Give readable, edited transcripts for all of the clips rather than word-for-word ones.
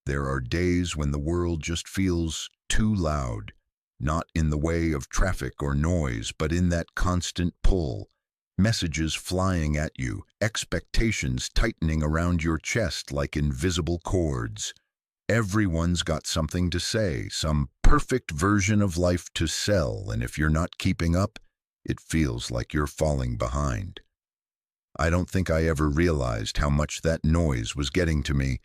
There are days when the world just feels too loud, not in the way of traffic or noise, but in that constant pull. Messages flying at you, expectations tightening around your chest like invisible cords. Everyone's got something to say, some perfect version of life to sell, and if you're not keeping up, it feels like you're falling behind. I don't think I ever realized how much that noise was getting to me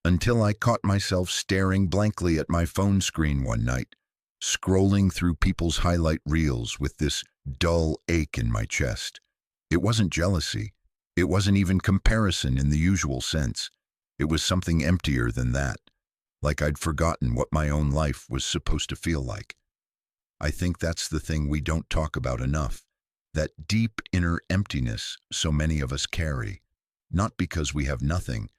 until I caught myself staring blankly at my phone screen one night, scrolling through people's highlight reels with this dull ache in my chest. It wasn't jealousy. It wasn't even comparison in the usual sense. It was something emptier than that, like I'd forgotten what my own life was supposed to feel like. I think that's the thing we don't talk about enough, that deep inner emptiness so many of us carry, not because we have nothing,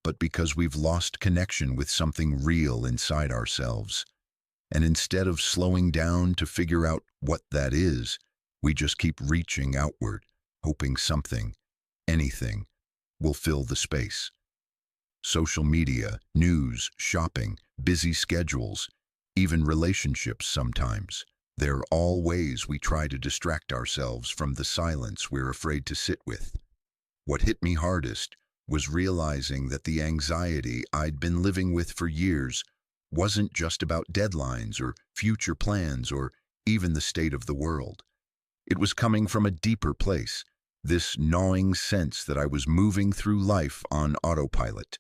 but because we've lost connection with something real inside ourselves. And instead of slowing down to figure out what that is, we just keep reaching outward, hoping something, anything, will fill the space. Social media, news, shopping, busy schedules, even relationships sometimes. They're all ways we try to distract ourselves from the silence we're afraid to sit with. What hit me hardest was realizing that the anxiety I'd been living with for years wasn't just about deadlines or future plans or even the state of the world. It was coming from a deeper place, this gnawing sense that I was moving through life on autopilot.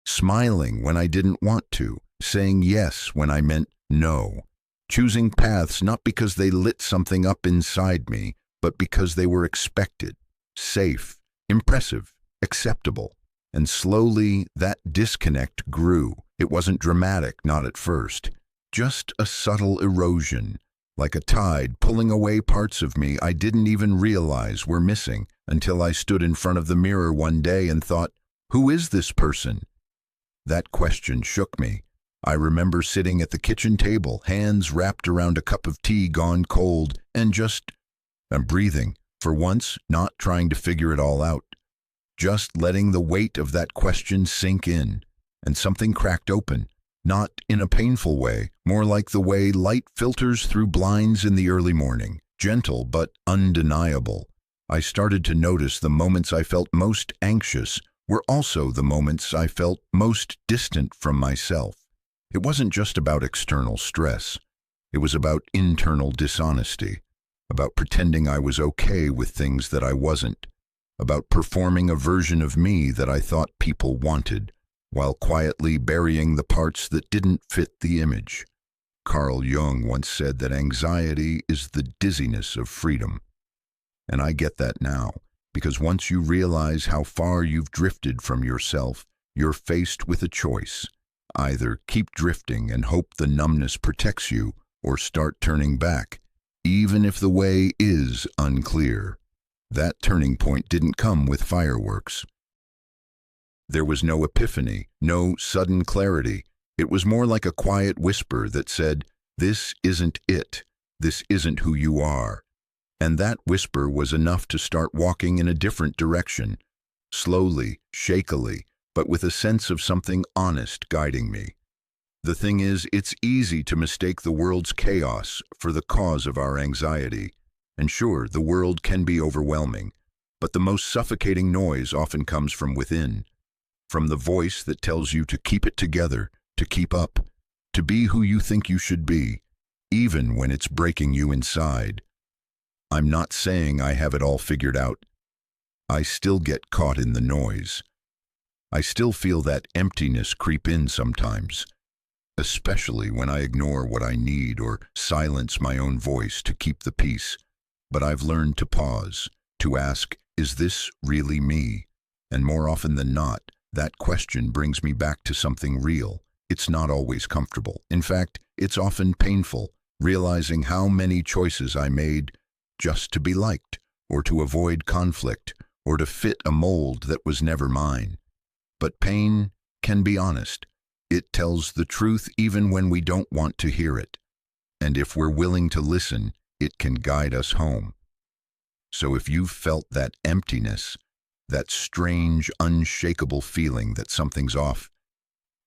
Smiling when I didn't want to, saying yes when I meant no, choosing paths not because they lit something up inside me, but because they were expected, safe, impressive, acceptable. And slowly that disconnect grew. It wasn't dramatic, not at first, just a subtle erosion, like a tide pulling away parts of me I didn't even realize were missing until I stood in front of the mirror one day and thought, who is this person? That question shook me. I remember sitting at the kitchen table, hands wrapped around a cup of tea gone cold, and breathing, for once, not trying to figure it all out. Just letting the weight of that question sink in, and something cracked open, not in a painful way, more like the way light filters through blinds in the early morning, gentle but undeniable. I started to notice the moments I felt most anxious were also the moments I felt most distant from myself. It wasn't just about external stress. It was about internal dishonesty, about pretending I was okay with things that I wasn't, about performing a version of me that I thought people wanted, while quietly burying the parts that didn't fit the image. Carl Jung once said that anxiety is the dizziness of freedom. And I get that now, because once you realize how far you've drifted from yourself, you're faced with a choice. Either keep drifting and hope the numbness protects you, or start turning back, even if the way is unclear. That turning point didn't come with fireworks. There was no epiphany, no sudden clarity. It was more like a quiet whisper that said, this isn't it. This isn't who you are. And that whisper was enough to start walking in a different direction, slowly, shakily, but with a sense of something honest guiding me. The thing is, it's easy to mistake the world's chaos for the cause of our anxiety. And sure, the world can be overwhelming, but the most suffocating noise often comes from within, from the voice that tells you to keep it together, to keep up, to be who you think you should be, even when it's breaking you inside. I'm not saying I have it all figured out. I still get caught in the noise. I still feel that emptiness creep in sometimes, especially when I ignore what I need or silence my own voice to keep the peace. But I've learned to pause, to ask, is this really me? And more often than not, that question brings me back to something real. It's not always comfortable. In fact, it's often painful, realizing how many choices I made just to be liked, or to avoid conflict, or to fit a mold that was never mine. But pain can be honest. It tells the truth even when we don't want to hear it. And if we're willing to listen, it can guide us home. So if you've felt that emptiness, that strange, unshakable feeling that something's off,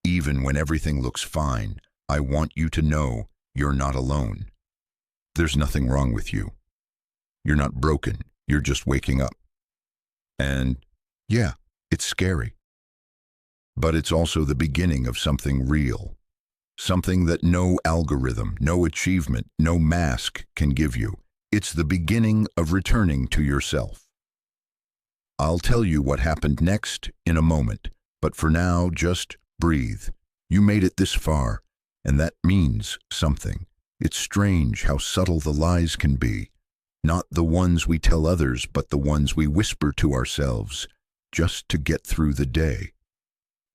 Even when everything looks fine, I want you to know you're not alone. There's nothing wrong with you. You're not broken. You're just waking up. And yeah, it's scary. But it's also the beginning of something real. Something that no algorithm, no achievement, no mask can give you. It's the beginning of returning to yourself. I'll tell you what happened next in a moment, but for now, just breathe. You made it this far, and that means something. It's strange how subtle the lies can be. Not the ones we tell others, but the ones we whisper to ourselves, just to get through the day.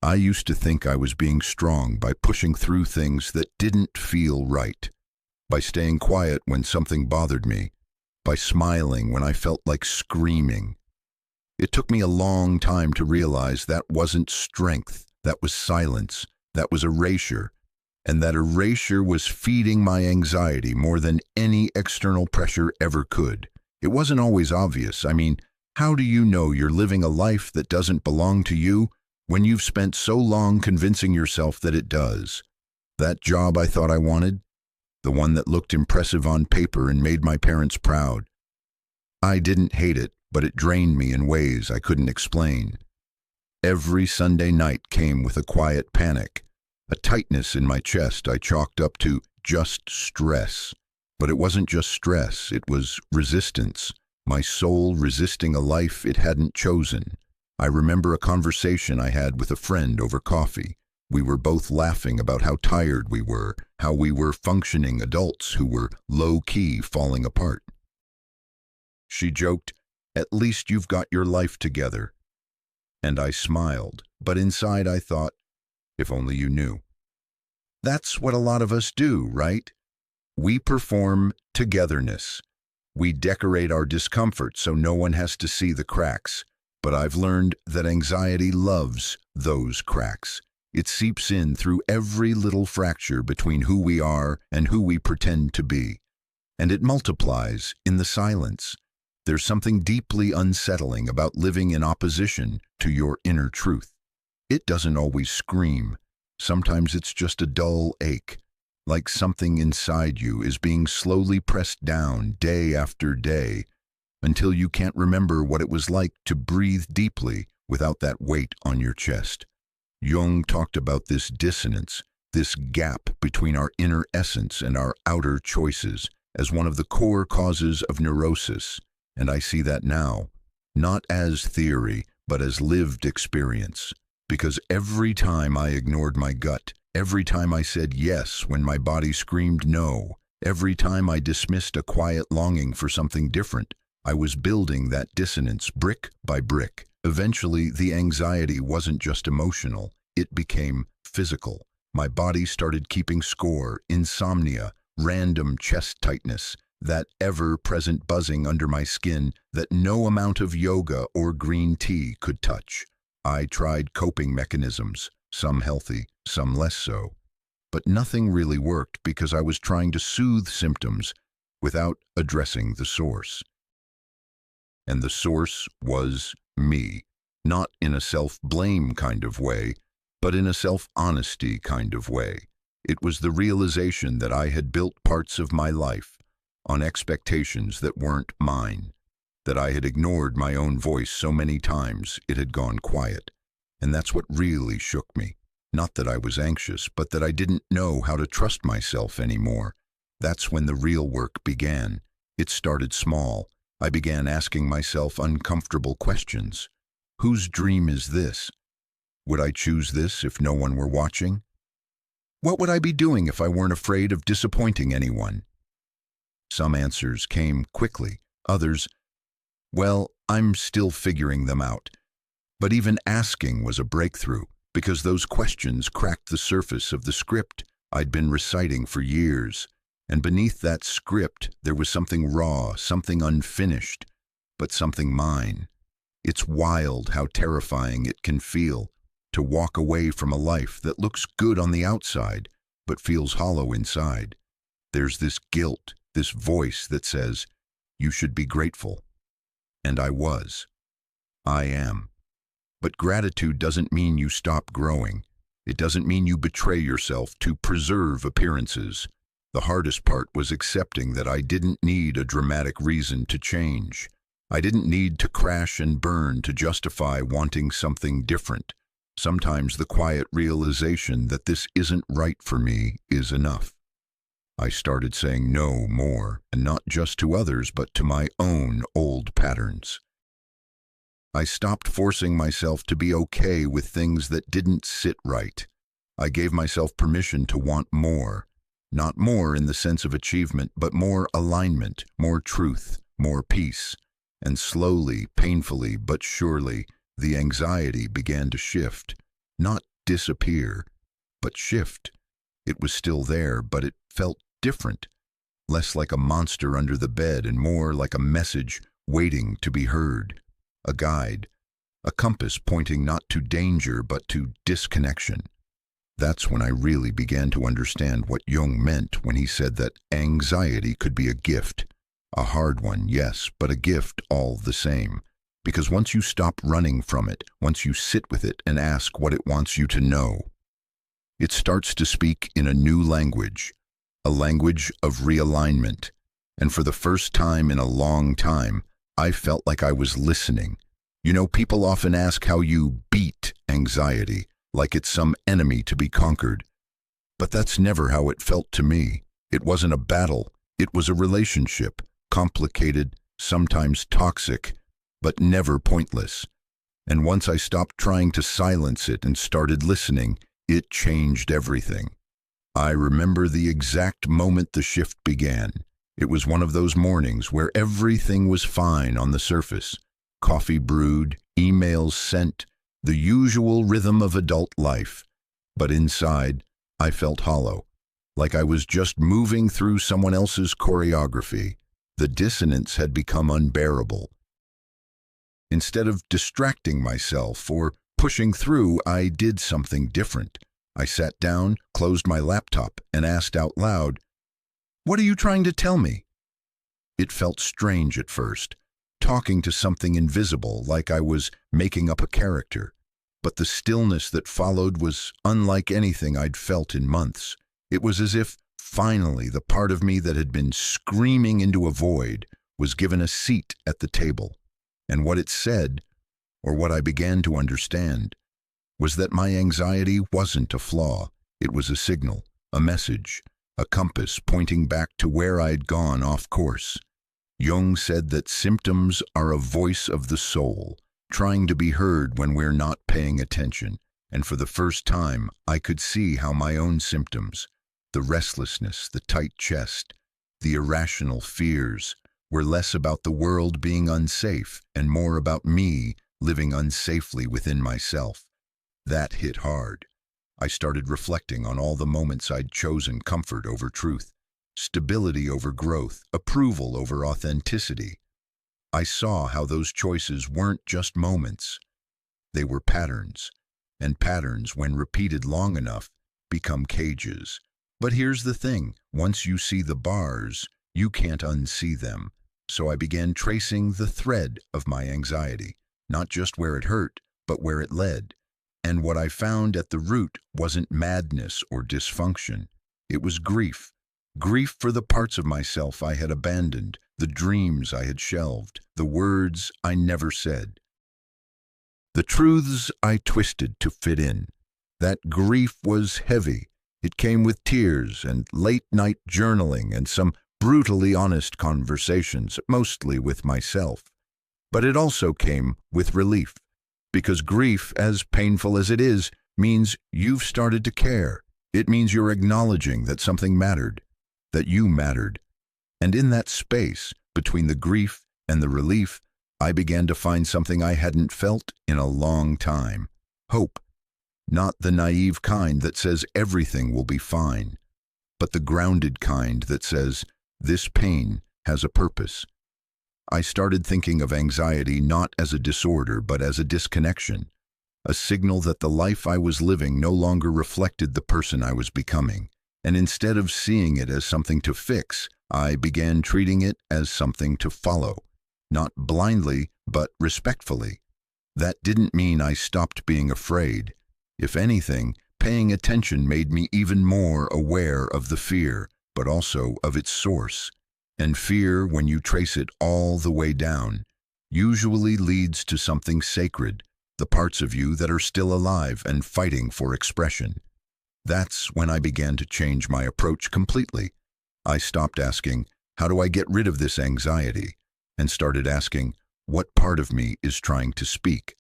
I used to think I was being strong by pushing through things that didn't feel right, by staying quiet when something bothered me, by smiling when I felt like screaming. It took me a long time to realize that wasn't strength, that was silence, that was erasure, and that erasure was feeding my anxiety more than any external pressure ever could. It wasn't always obvious. I mean, how do you know you're living a life that doesn't belong to you when you've spent so long convincing yourself that it does? That job I thought I wanted, the one that looked impressive on paper and made my parents proud. I didn't hate it, but it drained me in ways I couldn't explain. Every Sunday night came with a quiet panic, a tightness in my chest I chalked up to just stress. But it wasn't just stress, it was resistance, my soul resisting a life it hadn't chosen. I remember a conversation I had with a friend over coffee. We were both laughing about how tired we were, how we were functioning adults who were low-key falling apart. She joked, "At least you've got your life together." And I smiled, but inside I thought, if only you knew. That's what a lot of us do, right? We perform togetherness. We decorate our discomfort so no one has to see the cracks. But I've learned that anxiety loves those cracks. It seeps in through every little fracture between who we are and who we pretend to be. And it multiplies in the silence. There's something deeply unsettling about living in opposition to your inner truth. It doesn't always scream. Sometimes it's just a dull ache, like something inside you is being slowly pressed down day after day until you can't remember what it was like to breathe deeply without that weight on your chest. Jung talked about this dissonance, this gap between our inner essence and our outer choices, as one of the core causes of neurosis. And I see that now, not as theory, but as lived experience. Because every time I ignored my gut, every time I said yes when my body screamed no, every time I dismissed a quiet longing for something different, I was building that dissonance brick by brick. Eventually, the anxiety wasn't just emotional, it became physical. My body started keeping score, insomnia, random chest tightness, that ever-present buzzing under my skin that no amount of yoga or green tea could touch. I tried coping mechanisms, some healthy, some less so. But nothing really worked because I was trying to soothe symptoms without addressing the source. And the source was me, not in a self-blame kind of way, but in a self-honesty kind of way. It was the realization that I had built parts of my life on expectations that weren't mine, that I had ignored my own voice so many times it had gone quiet. And that's what really shook me. Not that I was anxious, but that I didn't know how to trust myself anymore. That's when the real work began. It started small. I began asking myself uncomfortable questions. Whose dream is this? Would I choose this if no one were watching? What would I be doing if I weren't afraid of disappointing anyone? Some answers came quickly. Others, well, I'm still figuring them out. But even asking was a breakthrough, because those questions cracked the surface of the script I'd been reciting for years. And beneath that script, there was something raw, something unfinished, but something mine. It's wild how terrifying it can feel to walk away from a life that looks good on the outside, but feels hollow inside. There's this guilt, this voice that says, you should be grateful. And I was. I am. But gratitude doesn't mean you stop growing. It doesn't mean you betray yourself to preserve appearances. The hardest part was accepting that I didn't need a dramatic reason to change. I didn't need to crash and burn to justify wanting something different. Sometimes the quiet realization that this isn't right for me is enough. I started saying no more, and not just to others, but to my own old patterns. I stopped forcing myself to be okay with things that didn't sit right. I gave myself permission to want more. Not more in the sense of achievement, but more alignment, more truth, more peace. And slowly, painfully, but surely, the anxiety began to shift. Not disappear, but shift. It was still there, but it felt different. Less like a monster under the bed and more like a message waiting to be heard. A guide, a compass pointing not to danger but to disconnection. That's when I really began to understand what Jung meant when he said that anxiety could be a gift. A hard one, yes, but a gift all the same. Because once you stop running from it, once you sit with it and ask what it wants you to know, it starts to speak in a new language, a language of realignment. And for the first time in a long time, I felt like I was listening. You know, people often ask how you beat anxiety, like it's some enemy to be conquered. But that's never how it felt to me. It wasn't a battle. It was a relationship, complicated, sometimes toxic, but never pointless. And once I stopped trying to silence it and started listening, it changed everything. I remember the exact moment the shift began. It was one of those mornings where everything was fine on the surface. Coffee brewed, emails sent, the usual rhythm of adult life. But inside, I felt hollow, like I was just moving through someone else's choreography. The dissonance had become unbearable. Instead of distracting myself or pushing through, I did something different. I sat down, closed my laptop, and asked out loud, "What are you trying to tell me?" It felt strange at first, talking to something invisible, like I was making up a character. But the stillness that followed was unlike anything I'd felt in months. It was as if, finally, the part of me that had been screaming into a void was given a seat at the table. And what it said, or what I began to understand, was that my anxiety wasn't a flaw. It was a signal, a message, a compass pointing back to where I'd gone off course. Jung said that symptoms are a voice of the soul, trying to be heard when we're not paying attention. And for the first time, I could see how my own symptoms, the restlessness, the tight chest, the irrational fears, were less about the world being unsafe and more about me living unsafely within myself. That hit hard. I started reflecting on all the moments I'd chosen comfort over truth, stability over growth, approval over authenticity. I saw how those choices weren't just moments. They were patterns, and patterns, when repeated long enough, become cages. But here's the thing, once you see the bars, you can't unsee them. So I began tracing the thread of my anxiety, not just where it hurt, but where it led. And what I found at the root wasn't madness or dysfunction. It was grief. Grief for the parts of myself I had abandoned, the dreams I had shelved, the words I never said, the truths I twisted to fit in. That grief was heavy. It came with tears and late-night journaling and some brutally honest conversations, mostly with myself. But it also came with relief. Because grief, as painful as it is, means you've started to care. It means you're acknowledging that something mattered, that you mattered. And in that space, between the grief and the relief, I began to find something I hadn't felt in a long time. Hope. Not the naive kind that says everything will be fine, but the grounded kind that says this pain has a purpose. I started thinking of anxiety not as a disorder, but as a disconnection, a signal that the life I was living no longer reflected the person I was becoming. And instead of seeing it as something to fix, I began treating it as something to follow, not blindly, but respectfully. That didn't mean I stopped being afraid. If anything, Paying attention made me even more aware of the fear, but also of its source. And fear, when you trace it all the way down, usually leads to something sacred, the parts of you that are still alive and fighting for expression. That's when I began to change my approach completely. I stopped asking, how do I get rid of this anxiety? And started asking, what part of me is trying to speak?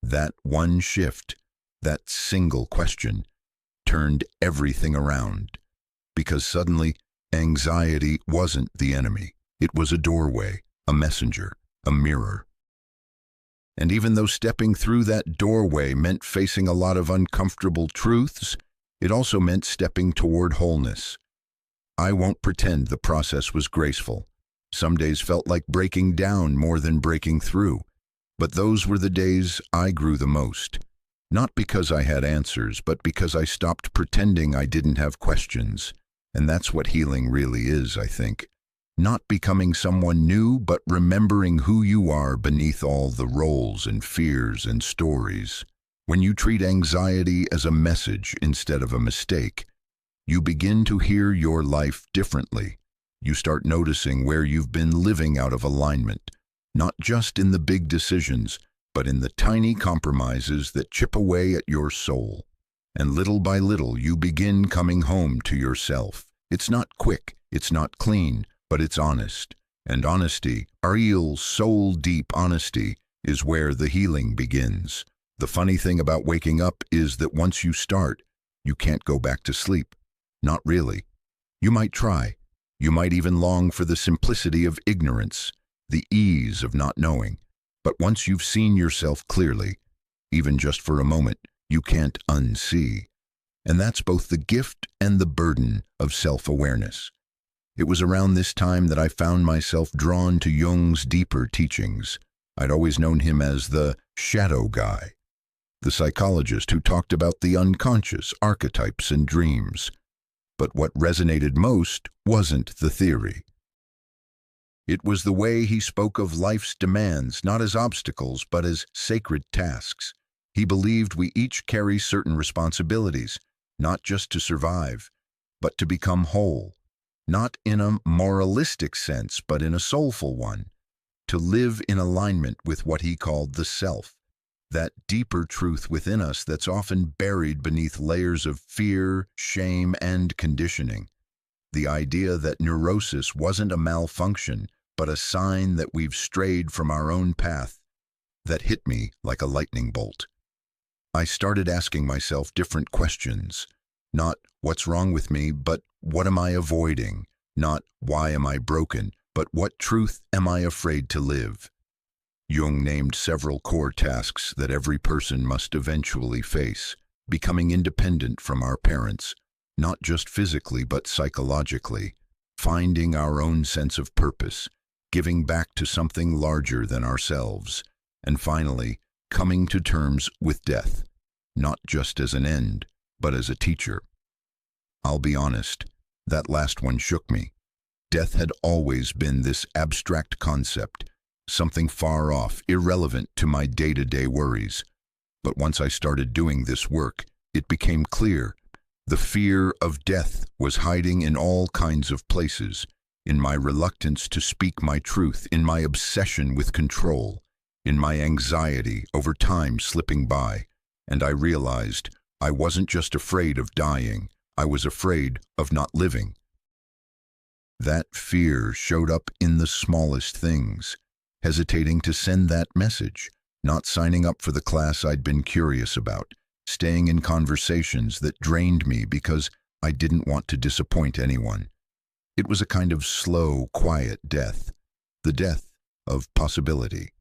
That one shift, that single question, turned everything around. Because suddenly, anxiety wasn't the enemy. It was a doorway, a messenger, a mirror. And even though stepping through that doorway meant facing a lot of uncomfortable truths, it also meant stepping toward wholeness. I won't pretend the process was graceful. Some days felt like breaking down more than breaking through. But those were the days I grew the most. Not because I had answers, but because I stopped pretending I didn't have questions. And that's what healing really is, I think. Not becoming someone new, but remembering who you are beneath all the roles and fears and stories. When you treat anxiety as a message instead of a mistake, you begin to hear your life differently. You start noticing where you've been living out of alignment, not just in the big decisions, but in the tiny compromises that chip away at your soul. And little by little, you begin coming home to yourself. It's not quick, it's not clean, but it's honest. And honesty, real, soul-deep honesty, is where the healing begins. The funny thing about waking up is that once you start, you can't go back to sleep. Not really. You might try. You might even long for the simplicity of ignorance, the ease of not knowing. But once you've seen yourself clearly, even just for a moment, you can't unsee. And that's both the gift and the burden of self-awareness. It was around this time that I found myself drawn to Jung's deeper teachings. I'd always known him as the shadow guy, the psychologist who talked about the unconscious, archetypes, and dreams. But what resonated most wasn't the theory. It was the way he spoke of life's demands, not as obstacles, but as sacred tasks. He believed we each carry certain responsibilities, not just to survive, but to become whole. Not in a moralistic sense, but in a soulful one. To live in alignment with what he called the self, that deeper truth within us that's often buried beneath layers of fear, shame, and conditioning. The idea that neurosis wasn't a malfunction, but a sign that we've strayed from our own path, that hit me like a lightning bolt. I started asking myself different questions. Not what's wrong with me, but what am I avoiding? Not why am I broken, but what truth am I afraid to live? Jung named several core tasks that every person must eventually face: becoming independent from our parents, not just physically but psychologically, finding our own sense of purpose, giving back to something larger than ourselves, and finally, coming to terms with death, not just as an end, but as a teacher. I'll be honest, that last one shook me. Death had always been this abstract concept, something far off, irrelevant to my day-to-day worries. But once I started doing this work, it became clear. The fear of death was hiding in all kinds of places, in my reluctance to speak my truth, in my obsession with control, in my anxiety over time slipping by. And I realized I wasn't just afraid of dying, I was afraid of not living. That fear showed up in the smallest things. Hesitating to send that message, not signing up for the class I'd been curious about, staying in conversations that drained me because I didn't want to disappoint anyone. It was a kind of slow, quiet death, the death of possibility.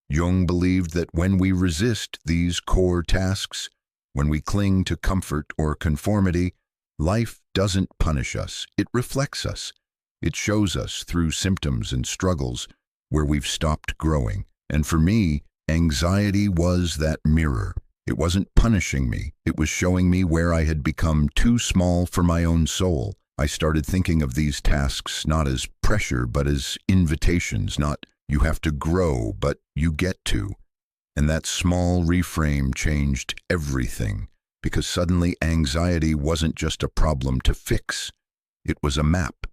Jung believed that when we resist these core tasks, when we cling to comfort or conformity, life doesn't punish us, it reflects us. It shows us through symptoms and struggles where we've stopped growing. And for me, anxiety was that mirror. It wasn't punishing me, it was showing me where I had become too small for my own soul. I started thinking of these tasks not as pressure, but as invitations, not you have to grow, but you get to. And that small reframe changed everything, because suddenly anxiety wasn't just a problem to fix. It was a map,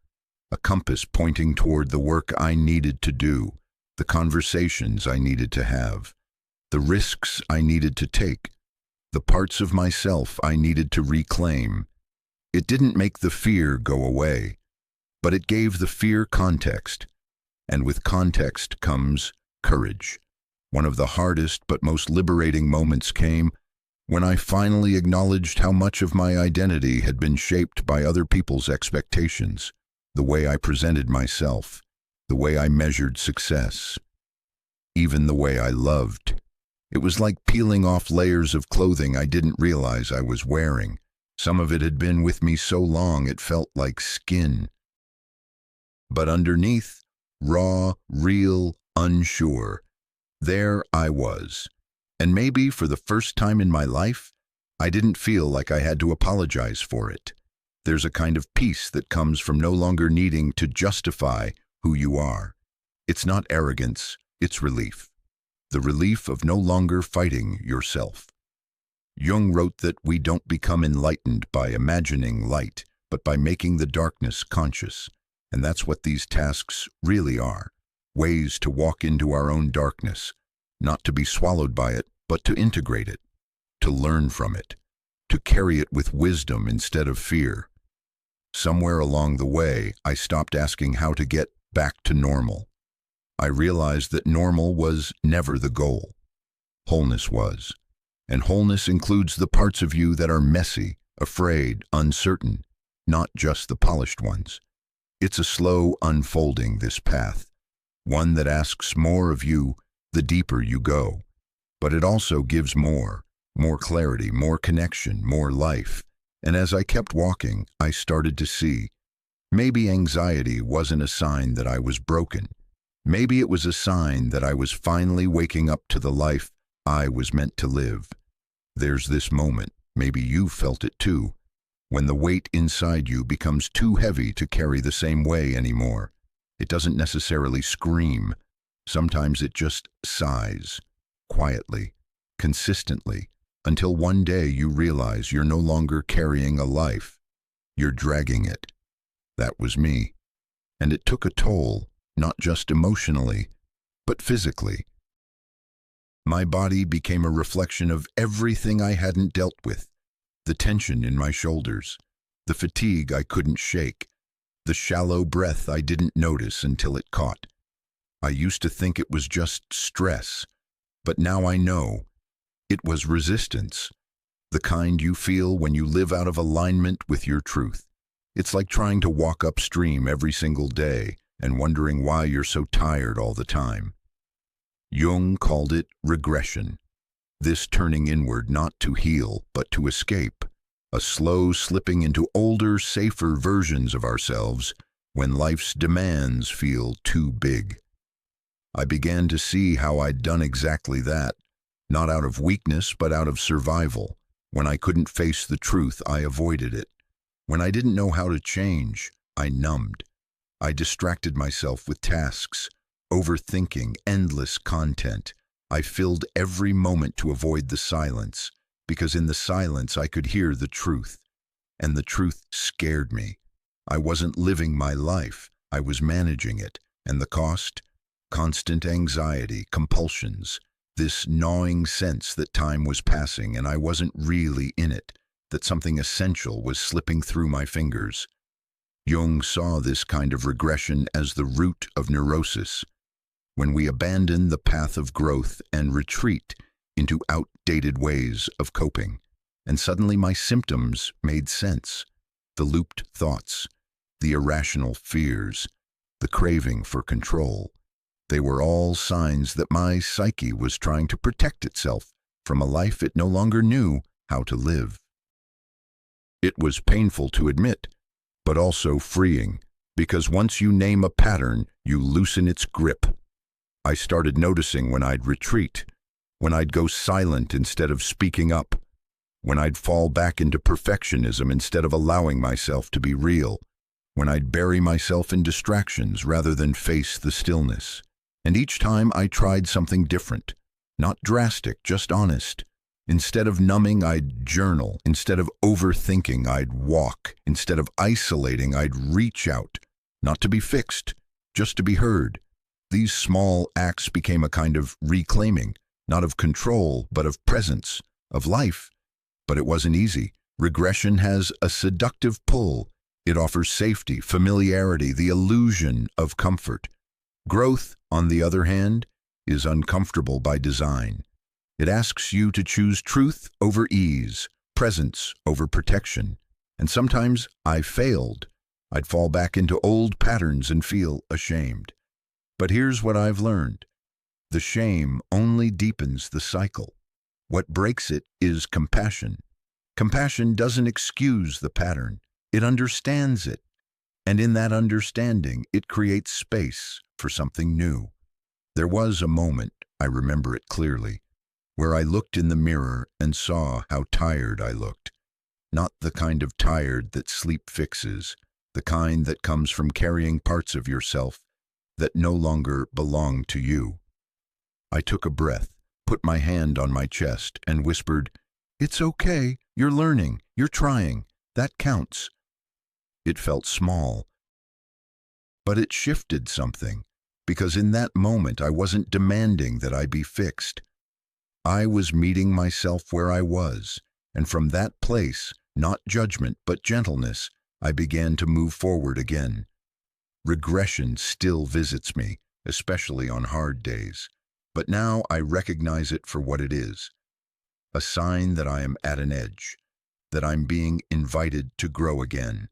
a compass pointing toward the work I needed to do, the conversations I needed to have, the risks I needed to take, the parts of myself I needed to reclaim. It didn't make the fear go away, but it gave the fear context. And with context comes courage. One of the hardest but most liberating moments came when I finally acknowledged how much of my identity had been shaped by other people's expectations, the way I presented myself, the way I measured success, even the way I loved. It was like peeling off layers of clothing I didn't realize I was wearing. Some of it had been with me so long it felt like skin. But underneath, raw, real, unsure, there I was. And maybe for the first time in my life, I didn't feel like I had to apologize for it. There's a kind of peace that comes from no longer needing to justify who you are. It's not arrogance, it's relief. The relief of no longer fighting yourself. Jung wrote that we don't become enlightened by imagining light, but by making the darkness conscious. And that's what these tasks really are. Ways to walk into our own darkness, not to be swallowed by it, but to integrate it, to learn from it, to carry it with wisdom instead of fear. Somewhere along the way, I stopped asking how to get back to normal. I realized that normal was never the goal. Wholeness was. And wholeness includes the parts of you that are messy, afraid, uncertain, not just the polished ones. It's a slow unfolding, this path, one that asks more of you the deeper you go. But it also gives more clarity, more connection, more life. And as I kept walking, I started to see, maybe anxiety wasn't a sign that I was broken. Maybe it was a sign that I was finally waking up to the life I was meant to live. There's this moment, maybe you felt it too, when the weight inside you becomes too heavy to carry the same way anymore. It doesn't necessarily scream. Sometimes it just sighs, quietly, consistently, until one day you realize you're no longer carrying a life. You're dragging it. That was me. And it took a toll, not just emotionally, but physically. My body became a reflection of everything I hadn't dealt with. The tension in my shoulders, the fatigue I couldn't shake, the shallow breath I didn't notice until it caught. I used to think it was just stress, but now I know it was resistance, the kind you feel when you live out of alignment with your truth. It's like trying to walk upstream every single day and wondering why you're so tired all the time. Jung called it regression, this turning inward not to heal but to escape, a slow slipping into older, safer versions of ourselves when life's demands feel too big. I began to see how I'd done exactly that, not out of weakness but out of survival. When I couldn't face the truth, I avoided it. When I didn't know how to change, I numbed. I distracted myself with tasks, overthinking, endless content. I filled every moment to avoid the silence, because in the silence I could hear the truth. And the truth scared me. I wasn't living my life, I was managing it. And the cost? Constant anxiety, compulsions, this gnawing sense that time was passing and I wasn't really in it, that something essential was slipping through my fingers. Jung saw this kind of regression as the root of neurosis, when we abandon the path of growth and retreat into outdated ways of coping. And suddenly my symptoms made sense. The looped thoughts, the irrational fears, the craving for control. They were all signs that my psyche was trying to protect itself from a life it no longer knew how to live. It was painful to admit, but also freeing, because once you name a pattern, you loosen its grip. I started noticing when I'd retreat, when I'd go silent instead of speaking up, when I'd fall back into perfectionism instead of allowing myself to be real, when I'd bury myself in distractions rather than face the stillness. And each time I tried something different, not drastic, just honest. Instead of numbing, I'd journal. Instead of overthinking, I'd walk. Instead of isolating, I'd reach out. Not to be fixed, just to be heard. These small acts became a kind of reclaiming, not of control, but of presence, of life. But it wasn't easy. Regression has a seductive pull. It offers safety, familiarity, the illusion of comfort. Growth, on the other hand, is uncomfortable by design. It asks you to choose truth over ease, presence over protection. And sometimes I failed. I'd fall back into old patterns and feel ashamed. But here's what I've learned. The shame only deepens the cycle. What breaks it is compassion. Compassion doesn't excuse the pattern. It understands it. And in that understanding, it creates space for something new. There was a moment, I remember it clearly, where I looked in the mirror and saw how tired I looked. Not the kind of tired that sleep fixes, the kind that comes from carrying parts of yourself that no longer belong to you. I took a breath, put my hand on my chest, and whispered, "It's okay, you're learning, you're trying, that counts." It felt small, but it shifted something, because in that moment I wasn't demanding that I be fixed. I was meeting myself where I was, and from that place, not judgment but gentleness, I began to move forward again. Regression still visits me, especially on hard days, but now I recognize it for what it is, a sign that I am at an edge, that I'm being invited to grow again.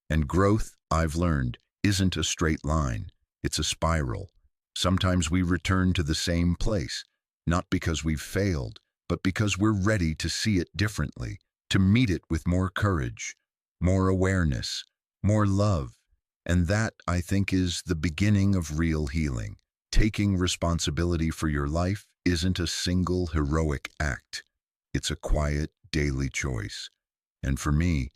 And growth, I've learned, isn't a straight line, it's a spiral. Sometimes we return to the same place, not because we've failed, but because we're ready to see it differently, to meet it with more courage, more awareness, more love. And that, I think, is the beginning of real healing. Taking responsibility for your life isn't a single heroic act. It's a quiet, daily choice. And for me,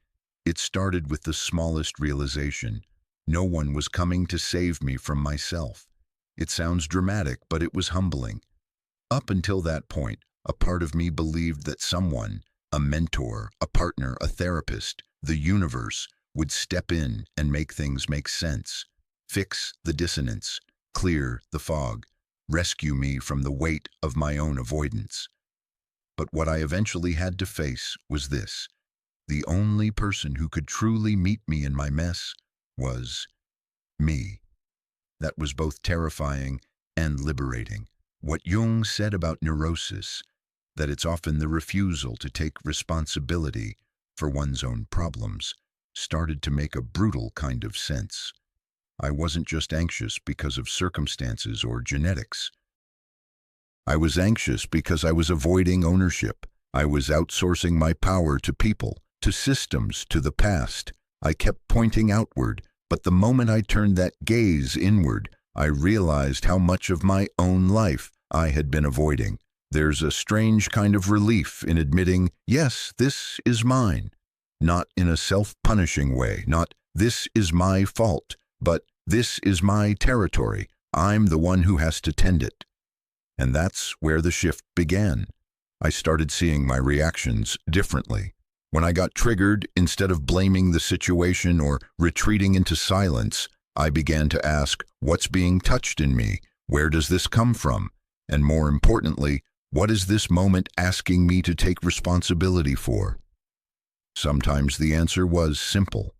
it started with the smallest realization. No one was coming to save me from myself. It sounds dramatic, but it was humbling. Up until that point, a part of me believed that someone, a mentor, a partner, a therapist, the universe, would step in and make things make sense, fix the dissonance, clear the fog, rescue me from the weight of my own avoidance. But what I eventually had to face was this. The only person who could truly meet me in my mess was me. That was both terrifying and liberating. What Jung said about neurosis, that it's often the refusal to take responsibility for one's own problems, started to make a brutal kind of sense. I wasn't just anxious because of circumstances or genetics. I was anxious because I was avoiding ownership. I was outsourcing my power to people, to systems, to the past. I kept pointing outward, but the moment I turned that gaze inward, I realized how much of my own life I had been avoiding. There's a strange kind of relief in admitting, yes, this is mine. Not in a self-punishing way, not this is my fault, but this is my territory. I'm the one who has to tend it. And that's where the shift began. I started seeing my reactions differently. When I got triggered, instead of blaming the situation or retreating into silence, I began to ask, what's being touched in me? Where does this come from? And more importantly, what is this moment asking me to take responsibility for? Sometimes the answer was simple: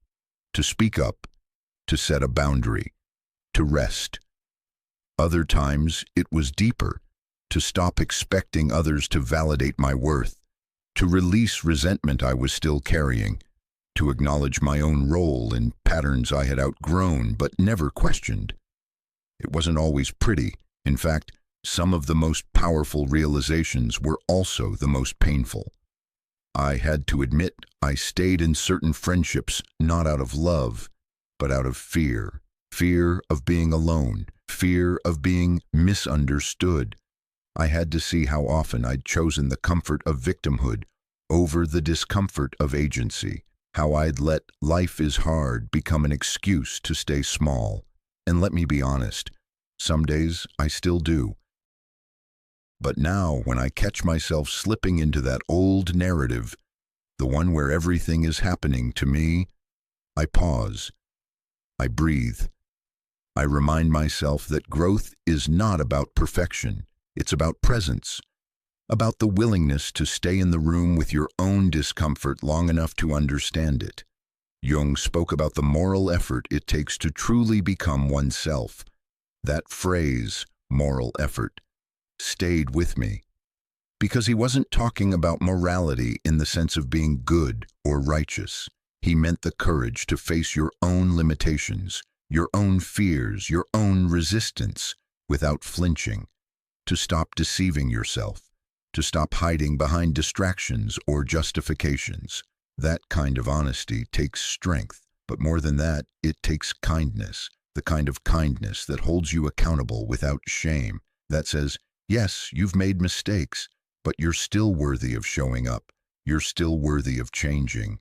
to speak up, to set a boundary, to rest. Other times it was deeper: to stop expecting others to validate my worth, to release resentment I was still carrying, to acknowledge my own role in patterns I had outgrown but never questioned. It wasn't always pretty. In fact, some of the most powerful realizations were also the most painful. I had to admit I stayed in certain friendships not out of love, but out of fear. Fear of being alone, fear of being misunderstood. I had to see how often I'd chosen the comfort of victimhood over the discomfort of agency, how I'd let "life is hard" become an excuse to stay small. And let me be honest, some days I still do. But now, when I catch myself slipping into that old narrative, the one where everything is happening to me, I pause. I breathe. I remind myself that growth is not about perfection. It's about presence, about the willingness to stay in the room with your own discomfort long enough to understand it. Jung spoke about the moral effort it takes to truly become oneself. That phrase, moral effort, stayed with me, because he wasn't talking about morality in the sense of being good or righteous. He meant the courage to face your own limitations, your own fears, your own resistance, without flinching, to stop deceiving yourself, to stop hiding behind distractions or justifications. That kind of honesty takes strength, but more than that, it takes kindness, the kind of kindness that holds you accountable without shame, that says, yes, you've made mistakes, but you're still worthy of showing up. You're still worthy of changing.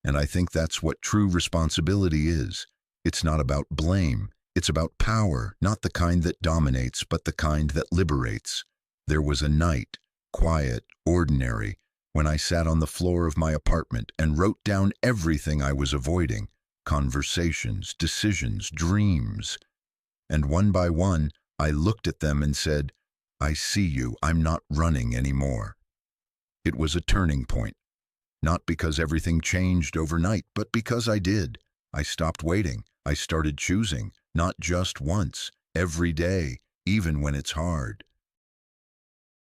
And I think that's what true responsibility is. It's not about blame. It's about power, not the kind that dominates, but the kind that liberates. There was a night, quiet, ordinary, when I sat on the floor of my apartment and wrote down everything I was avoiding, conversations, decisions, dreams. And one by one, I looked at them and said, I see you, I'm not running anymore. It was a turning point, not because everything changed overnight, but because I did. I stopped waiting. I started choosing, not just once, every day, even when it's hard.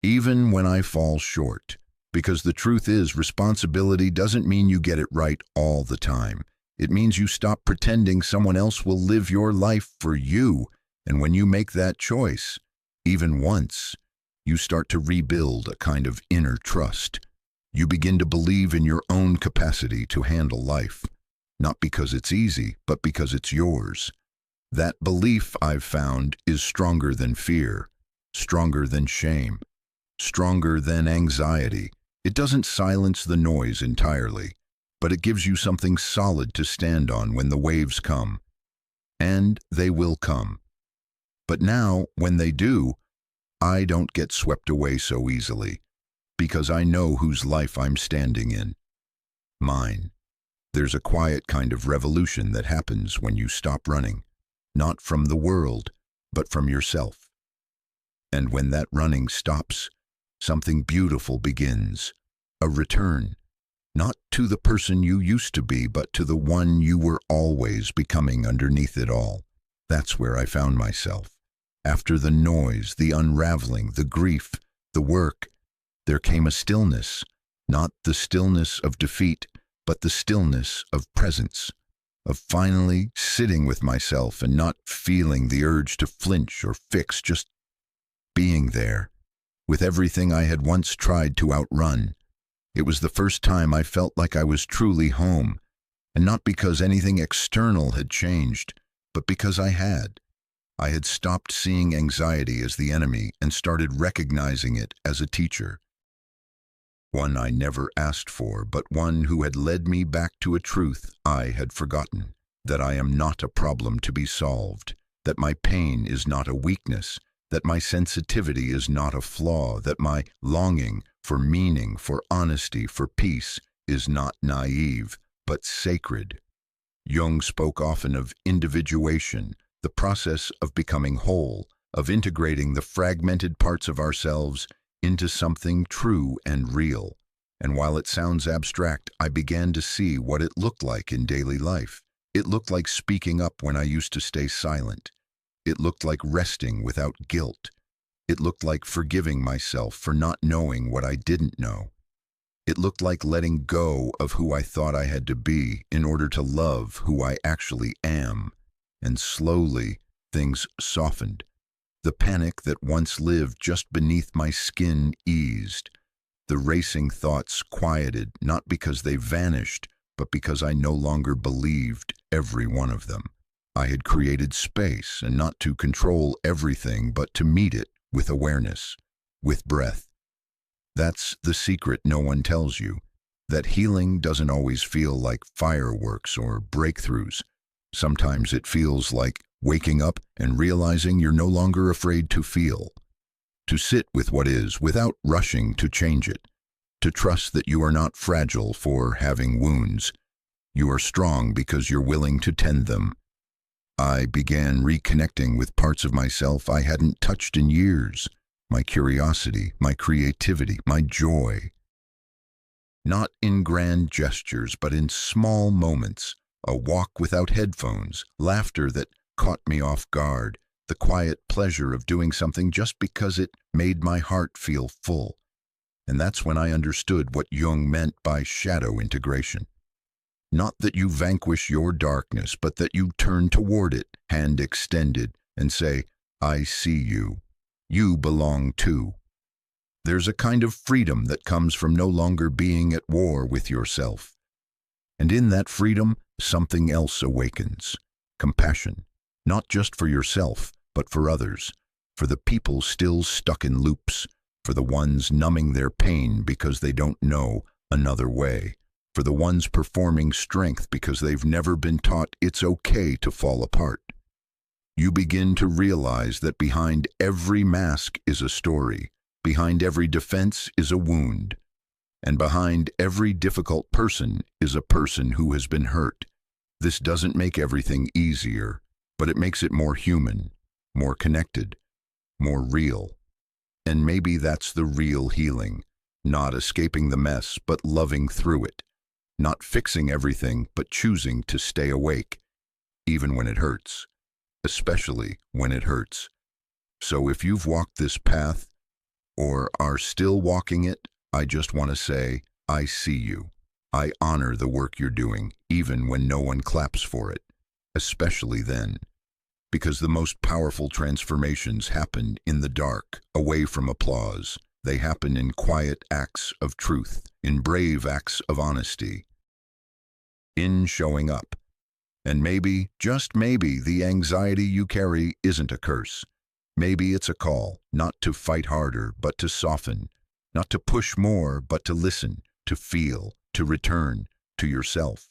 Even when I fall short. Because the truth is, responsibility doesn't mean you get it right all the time. It means you stop pretending someone else will live your life for you. And when you make that choice, even once, you start to rebuild a kind of inner trust. You begin to believe in your own capacity to handle life. Not because it's easy, but because it's yours. That belief, I've found, is stronger than fear, stronger than shame, stronger than anxiety. It doesn't silence the noise entirely, but it gives you something solid to stand on when the waves come. And they will come. But now, when they do, I don't get swept away so easily, because I know whose life I'm standing in. Mine. There's a quiet kind of revolution that happens when you stop running, not from the world, but from yourself. And when that running stops, something beautiful begins, a return, not to the person you used to be, but to the one you were always becoming underneath it all. That's where I found myself. After the noise, the unraveling, the grief, the work, there came a stillness, not the stillness of defeat, but the stillness of presence, of finally sitting with myself and not feeling the urge to flinch or fix, just being there, with everything I had once tried to outrun. It was the first time I felt like I was truly home, and not because anything external had changed, but because I had. I had stopped seeing anxiety as the enemy and started recognizing it as a teacher. One I never asked for, but one who had led me back to a truth I had forgotten, that I am not a problem to be solved, that my pain is not a weakness, that my sensitivity is not a flaw, that my longing for meaning, for honesty, for peace is not naive, but sacred. Jung spoke often of individuation, the process of becoming whole, of integrating the fragmented parts of ourselves into something true and real. And while it sounds abstract, I began to see what it looked like in daily life. It looked like speaking up when I used to stay silent. It looked like resting without guilt. It looked like forgiving myself for not knowing what I didn't know. It looked like letting go of who I thought I had to be in order to love who I actually am. And slowly, things softened. The panic that once lived just beneath my skin eased. The racing thoughts quieted, not because they vanished, but because I no longer believed every one of them. I had created space, and not to control everything, but to meet it with awareness, with breath. That's the secret no one tells you, that healing doesn't always feel like fireworks or breakthroughs. Sometimes it feels like waking up and realizing you're no longer afraid to feel. to sit with what is without rushing to change it, to trust that you are not fragile for having wounds. You are strong because you're willing to tend them. I began reconnecting with parts of myself I hadn't touched in years, my curiosity, my creativity, my joy. Not in grand gestures, but in small moments, a walk without headphones, laughter that caught me off guard, the quiet pleasure of doing something just because it made my heart feel full. And that's when I understood what Jung meant by shadow integration. Not that you vanquish your darkness, but that you turn toward it, hand extended, and say, I see you. You belong too. There's a kind of freedom that comes from no longer being at war with yourself. And in that freedom, something else awakens. Compassion, not just for yourself, but for others, for the people still stuck in loops, for the ones numbing their pain because they don't know another way, for the ones performing strength because they've never been taught it's okay to fall apart. You begin to realize that behind every mask is a story, behind every defense is a wound, and behind every difficult person is a person who has been hurt. This doesn't make everything easier, but it makes it more human, more connected, more real. And maybe that's the real healing, not escaping the mess, but loving through it, not fixing everything, but choosing to stay awake, even when it hurts, especially when it hurts. So if you've walked this path, or are still walking it, I just want to say, I see you. I honor the work you're doing, even when no one claps for it, especially then. Because the most powerful transformations happen in the dark, away from applause. They happen in quiet acts of truth, in brave acts of honesty, in showing up. And maybe, just maybe, the anxiety you carry isn't a curse. Maybe it's a call, not to fight harder, but to soften, not to push more, but to listen, to feel, to return to yourself.